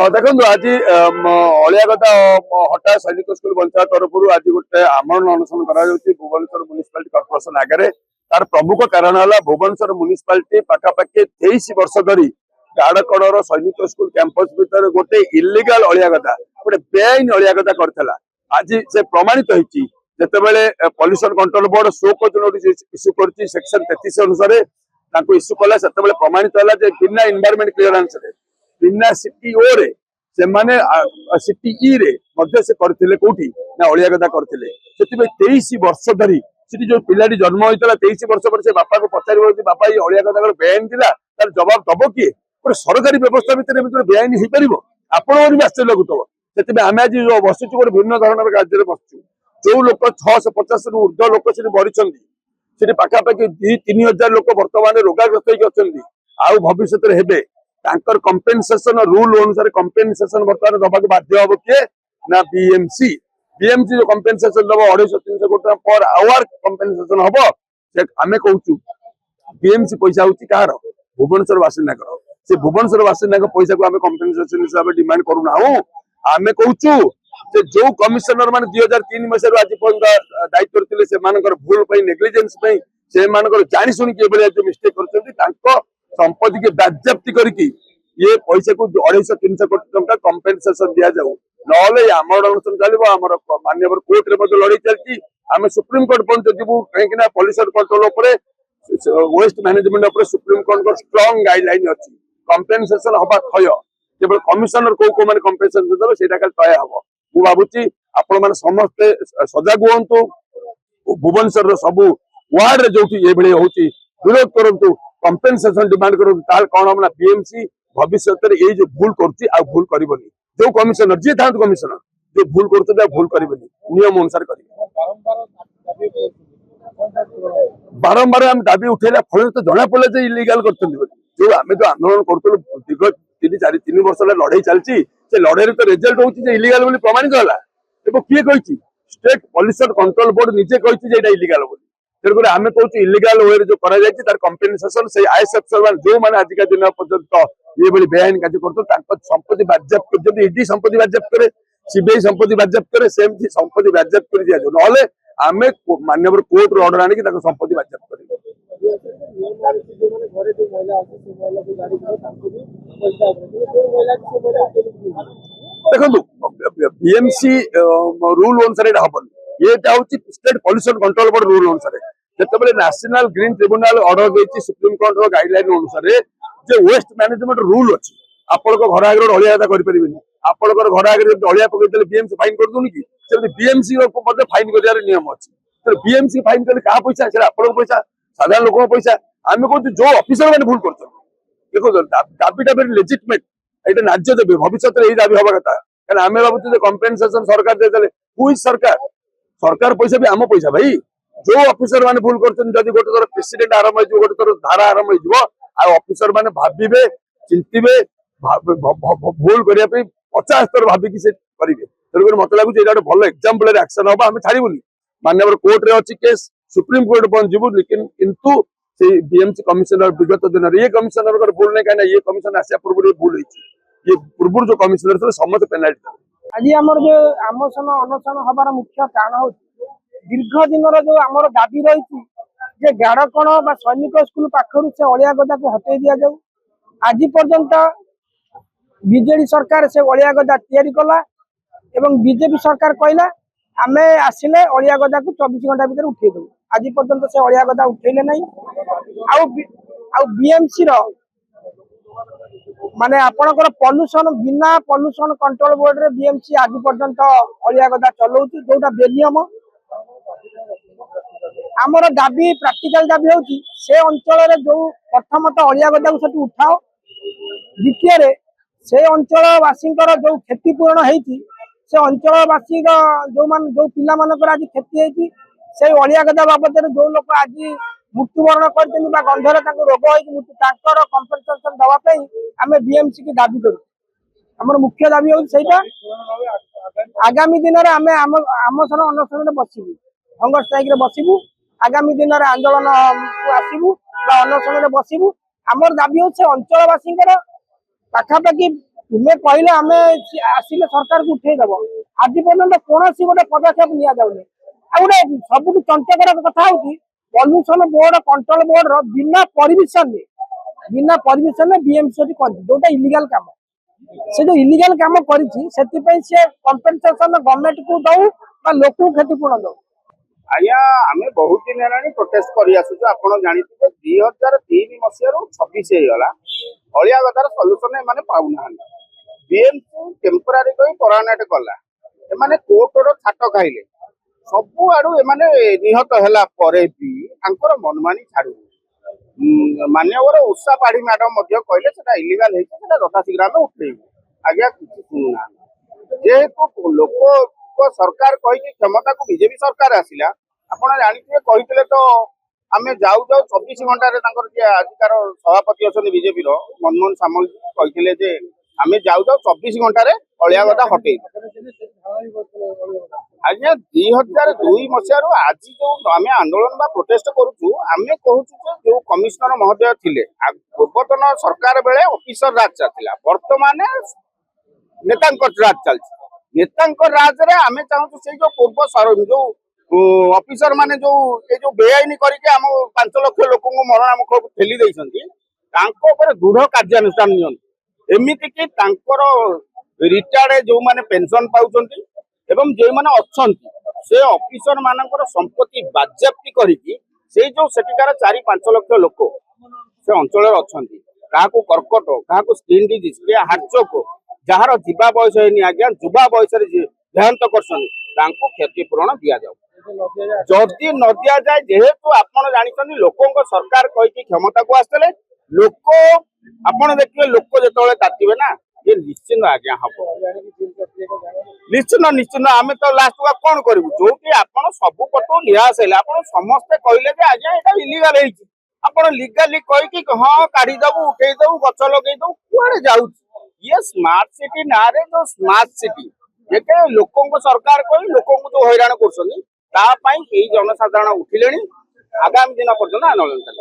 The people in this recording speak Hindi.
देखो आज अलियागदा हटा सैनिक स्कूल पंचायत तरफ आज गोटे आमरण अनशन भुवनेश्वर म्युनिसिपालिटी कॉर्पोरेशन आगे तार प्रमुख कारण है भुवनेश्वर म्युनिसिपालिटी पाखापाखि 23 वर्ष धरी गाड़कड़ सैनिक स्कूल कैंपस भीतर गोटे इलिगाल अलियागदा गोटे बेआईन अलियागदा करथिला। आज से प्रमाणित होईची जेतेबेले पॉल्यूशन कंट्रोल बोर्ड शो कोज नोटिस इश्यू करची सेक्शन 33 अनुसार ताको इश्यू कला सेतेबेले प्रमाणित होला जे बिना एनवायरनमेंट क्लियरेंस रे बिना सीटीओ रे से माने सीटीई रे मध्य से करथिले कोठी ना अलियागदा करथिले। सेतिबे 23 वर्ष धरी सिटी जो पिलाडी जन्म होइतला 23 वर्ष पर से बापा को पचारिबो कि बापा ये अलियागदा कर बेआईन दिला तार जवाब दबो कि पर सरकारी व्यवस्था भीतर बेआईन हि परिबो आपण भी आश्चर्य लगुतबो। सेतिबे आमे आज जो बसिचु गोटे भिन्न धरणर राज्य बसचु जो लोक 650 रु ऊर्ध्व लोक से बढिछन्ती सेठी पाखापाखि 2-3 हजार लोक वर्तमान रोगाग्रस्त होइक अछन्ती आउ भविष्य रे हेबे तांकर कंपेनसेशन रूल अनुसार कंपेनसेशन वर्तमान दबाक बाध्य हबो के ना बीएमसी जो कंपेनसेशन दबो 250-300 कोटी पर आवर कंपेनसेशन हबो से आमे कहूचु बीएमसी पैसा होची कार भुवनेश्वर बासिंदा कर से भुवनेश्वर बासिंदा को पैसा को आमे कंपेनसेशन हिसाब डिमांड करू ना हो आमे कहूचु जे जो कमिशनर मान 2003 मसिया आज पर्यंत दायित्व करथिले से मानकर भूल पई नेग्लिजेंस पई से मानकर जानि सुनि के बेले जो मिस्टेक करछन्ती तांको संपत्ति के बाज्याप्ति करके ये पैसा को 250-300 कोटी टंका कंपेनसेशन दिया जाऊ नले आमर अनुष्ठान चलो आमर माननीय कोर्ट रे लड़ाई चलती आम सुप्रीम कोर्ट पर्यंत जीवु कहीं pollution control waste management supreme court को स्ट्रांग गाइडलाइन अच्छी कंपेनसेशन हवा थय केवल कमिशनर को माने कंपेनसेशन देबे सेटा खाली तय हबो। मु भाबुची आपण माने समस्त सजग हुंतु भुवनेश्वर सबु वार्ड रे जोठी ए भली होची विरोध करंतु कंपेनसेशन डिमांड करूँ कौन हम बीएमसी भविष्य ये जो भूल करुच्ची आ भूल करबनी जो कमिशनर जी था कमिशनर जो भूल कर भूल करबनी नियम अनुसार कर बारंबार हम दाबी उठेला फल तो जना पड़े इलिगाल कर जो आम जो आंदोलन करूँ दीर्घ 3 वर्ष लड़ाई चलती से लड़ाई तो रिजल्ट होची इलिगाल बोली प्रमाणित होला किए कही स्टेट पॉल्यूशन कंट्रोल बोर्ड निजे कही इलिगाल बोली तेणुकर आम कहूँ इलिगाल वे जो कर कंपेनसेशन से आईएसएफएल जो मैंने आजिका दिन पर्यंत ये बेआईन कार्य कर संपत्ति बाज्याप्त कर ईडी संपत्ति बाज्याप्त करे सीबीआई संपत्ति बाज्याप्त करे सेमती संपत्ति बाज्याप्त कर दिया जाए ना आम माननीय कोर्ट ऑर्डर आनिक संपत्ति बाज्याप्त कर देखो बीएमसी रूल अनुसार हबनी ये state pollution control board rule अनुसार जिते नेशनल ग्रीन ट्रिब्यूनल ऑर्डर देती सुप्रीम कोर्ट गाइडलाइन अनुसार जे वेस्ट मैनेजमेंट रूल अच्छी आपण घर आगे अलियागदा करें आपण घर आगे अलिया पकड़ बीएमसी फाइन कर दूनी कि बीएमसी फाइन कर नियम अच्छी बीएमसी फाइन कले क्या पैसा से आपण पैसा साधारण लोक पैसा आम कहूँ जो ऑफिसर मैंने भूल कर देखो दाबीटा वेरी लेजिटमेट ये न्याज्य देवे भविष्य में यही दाबी हवा कथा क्या आम भावुँ कंपेनसेशन सरकार देते हुई सरकार पैसा भी आम पैसा भाई जो ऑफिसर मैंने भूल कर गोटे थर प्रेसिडेंट आरंभ हो गोटे थर धारा आरंभ हो ऑफिसर मैंने भावे चिंतवे भूल करने 50 थर भाविकी से करेंगे तेणुकर मत लगुच ये भल एक्जाम्पल एक्शन हम आम छाड़बूनी माननीय कोर्ट रे अच्छी केस सुप्रीम कोर्ट पहुंचू लेकिन किंतु से बीएमसी कमिशनर विगत दिन ये कमिशनर भूल नहीं कहीं ये कमिशन आसा पूर्व भूल ये पूर्व जो कमिशनर थे समस्त पेनाल्टी आज आम जो आमसन अनशन हबार मुख्य कारण हो दीर्घ दिन जो आम दाबी रही गाड़कण सैनिक स्कूल पाखर से अलियागदा को हटे दि जाऊ आज पर्यंत बीजेडी सरकार से अलियागदा तैयारी कला एवं बीजेपी सरकार कहला आमे आसिले अलियागदा को 24 घंटा भीतर उठे दू आज पर्यंत से अलियागदा उठेले नहीं आउ बीएमसी रो माने आपनकर पॉल्यूशन बिना पॉल्यूशन कंट्रोल बोर्ड रे बीएमसी आज पर्यंत अलियागदा चलाउची जोटा बेनियम आमर दाबी प्रैक्टिकल दाबी होची से अंचल रे जो प्रथमत अलियागदा को सेठी उठाओ द्वितीय से अंचलवासी जो क्षतिपूरण होती से अंचलवासी जो पिला मानकर आज क्षति होती से अलियागदा बाबद जो लोग आज मृत्युवरण कर गंधर रोग होकर कंपेनसेशन दवाई आम बीएमसी की दाबी करूँ आम मुख्य दाबी होता आगामी दिन में आम आमसन अनशन बसबू हंगर स्ट्राइक बसबू आगामी दिन में आंदोलन आसबू अनशन बसबू आमर दाबी हो अंचलवासी पाखापाखि ତୁମେ କହିଲେ ଆମେ ଆସିଲେ ସରକାରକୁ ଉଠେଇଦବ। ଆଜି ପର୍ଯ୍ୟନ୍ତ କୌଣସି ଗୋଟେ ପଦକ୍ଷେପ ନିଆଯାଉନି। ଆଉ ଗୋଟେ ସବୁଠୁ ଚଞ୍ଚକର କଥା ହଉଛି ପଲ୍ୟୁସନ ବୋର୍ଡ କଣ୍ଟ୍ରୋଲ ବୋର୍ଡର ବିନା ପରମିଶନରେ ବିଏମସି କରିଛି, ଯୋଉଟା ଇଲିଗାଲ କାମ। ସେ ଯୋଉ ଇଲିଗାଲ କାମ କରିଛି ସେଥିପାଇଁ ସେ କମ୍ପେନସେସନ ଗଭର୍ଣ୍ଣମେଣ୍ଟକୁ ଦଉ ବା ଲୋକଙ୍କୁ କ୍ଷତିପୂରଣ ଦଉ। ଆଜ୍ଞା ଆମେ ବହୁତ ଦିନ ହେଲାଣି ପ୍ରୋଟେଷ୍ଟ କରି ଆସୁଛୁ। ଆପଣ ଜାଣିଥିବେ 2003 ମସିହାରୁ 26 ହେଇଗଲା, ଅଳିଆ ଗଦାର ସଲ୍ୟୁସନ ଏମାନେ ପାଉନାହାନ୍ତି। ବିଏମସି ଟେମ୍ପୋରାରୀ କହି ପରାନେଟ କଲା, ଏମାନେ କୋର୍ଟର ଛାଟ ଖାଇଲେ, ସବୁଆଡୁ ଏମାନେ ନିହତ ହେଲା ପରେ ବି ତାଙ୍କର ମନମାନି ଛାଡୁନି। ମାନ୍ୟବର ଉଷା ପାଢୀ ମ୍ୟାଡମ ମଧ୍ୟ କହିଲେ ସେଟା ଇଲିଗାଲ ହେଇଛି, ସେଟା ଯଥାଶୀଘ୍ର ଆମେ ଉଠେଇବୁ। ଆଜ୍ଞା କିଛି ଶୁଣୁନାହାନ୍ତି। ଯେହେତୁ ଲୋକ ସରକାର କହିକି କ୍ଷମତାକୁ ବିଜେପି ସରକାର ଆସିଲା, ଆପଣ ଜାଣିଥିବେ କହିଥିଲେ ତ ଆମେ ଯାଉ 24 ଘଣ୍ଟାରେ ତାଙ୍କର ଯିଏ ଆଜିକାର ସଭାପତି ଅଛନ୍ତି ବିଜେପିର ମନମୋହନ ସାମଲ କହିଥିଲେ ଯେ ଆମେ ଯାଉ 24 ଘଣ୍ଟାରେ ଅଳିଆ ଗଦା ହଟେଇବୁ। ଆଜ୍ଞା 2002 ମସିହାରୁ ଆଜି ଯୋଉ ଆମେ ଆନ୍ଦୋଳନ ବା ପ୍ରୋଟେଷ୍ଟ କରୁଛୁ, ଆମେ କହୁଛୁ ଯେ ଯୋଉ କମିଶନର ମହୋଦୟ ଥିଲେ ପୂର୍ବତନ ସରକାର ବେଳେ ଅଫିସର ରାଜ ଚାଲିଥିଲା, ବର୍ତ୍ତମାନ ନେତାଙ୍କ ରାଜ ଚାଲିଛି। ନେତାଙ୍କ ରାଜରେ ଆମେ ଚାହୁଁଛୁ ସେଇ ଯୋଉ ପୂର୍ବ ଯୋଉ ଅଫିସର ମାନେ ଯୋଉ ବେଆଇନ କରିକି ଆମ 5 ଲକ୍ଷ ଲୋକଙ୍କୁ ମରଣ ମୁଖକୁ ଠେଲି ଦେଇଛନ୍ତି, ତାଙ୍କ ଉପରେ ଦୃଢ କାର୍ଯ୍ୟାନୁଷ୍ଠାନ ନିଅନ୍ତୁ। ଏମିତିକି ତାଙ୍କର ରିଟାୟାର୍ଡ ଯୋଉମାନେ ପେନସନ ପାଉଛନ୍ତି ଏବଂ ଯେଉଁମାନେ ଅଛନ୍ତି ସେ ଅଫିସର ମାନଙ୍କର ସମ୍ପତ୍ତି ବାଜ୍ୟାପ୍ତି କରିକି ସେଇ ଯୋଉ ସେଠିକାର 4-5 ଲକ୍ଷ ଲୋକ ସେ ଅଞ୍ଚଳରେ ଅଛନ୍ତି, କାହାକୁ କର୍କଟ, କାହାକୁ ସ୍କିନ୍ ଡିଜିଜ, କିଏ ହାର୍ଟଚୋକ, ଯାହାର ଯିବା ବୟସ ହେଇନି ଆଜ୍ଞା ଯୁବା ବୟସରେ ଦେହାନ୍ତ କରୁଛନ୍ତି, ତାଙ୍କୁ କ୍ଷତିପୂରଣ ଦିଆଯାଉ। ଯଦି ନ ଦିଆଯାଏ, ଯେହେତୁ ଆପଣ ଜାଣିଛନ୍ତି ଲୋକଙ୍କ ସରକାର କହିକି କ୍ଷମତାକୁ ଆସିଥିଲେ, ଲୋକ ଆପଣ ଦେଖିବେ ଲୋକ ଯେତେବେଳେ ତାତିବେ ନା ଇଏ ନିଶ୍ଚିନ୍ତ ଆଜ୍ଞା ହବ। ନିଶ୍ଚିନ୍ତ ଆମେ ତ ଲାଷ୍ଟ କଣ କରିବୁ? ଯୋଉଠି ଆପଣ ସବୁ ପଟୁ ନିରାଶ ହେଲେ, ଆପଣ ସମସ୍ତେ କହିଲେ ଯେ ଆଜ୍ଞା ଏଇଟା ଇଲିଗାଲ ହେଇଛି, ଆପଣ ଲିଗାଲି କହିକି ହଁ କାଢିଦବୁ, ଉଠେଇଦବୁ, ଗଛ ଲଗେଇଦବୁ, କୁଆଡେ ଯାଉଛି? ଇଏ ସ୍ମାର୍ଟ ସିଟି ନାଁରେ ଯୋଉ ସ୍ମାର୍ଟ ସିଟି ଯେତେ ଲୋକଙ୍କ ସରକାର କହି ଲୋକଙ୍କୁ ଯୋଉ ହଇରାଣ କରୁଛନ୍ତି, ତା ପାଇଁ ଏଇ ଜନସାଧାରଣ ଉଠିଲେଣି। ଆଗାମୀ ଦିନ ପର୍ଯ୍ୟନ୍ତ ଆନ୍ଦୋଳନ ଚାଲିବ।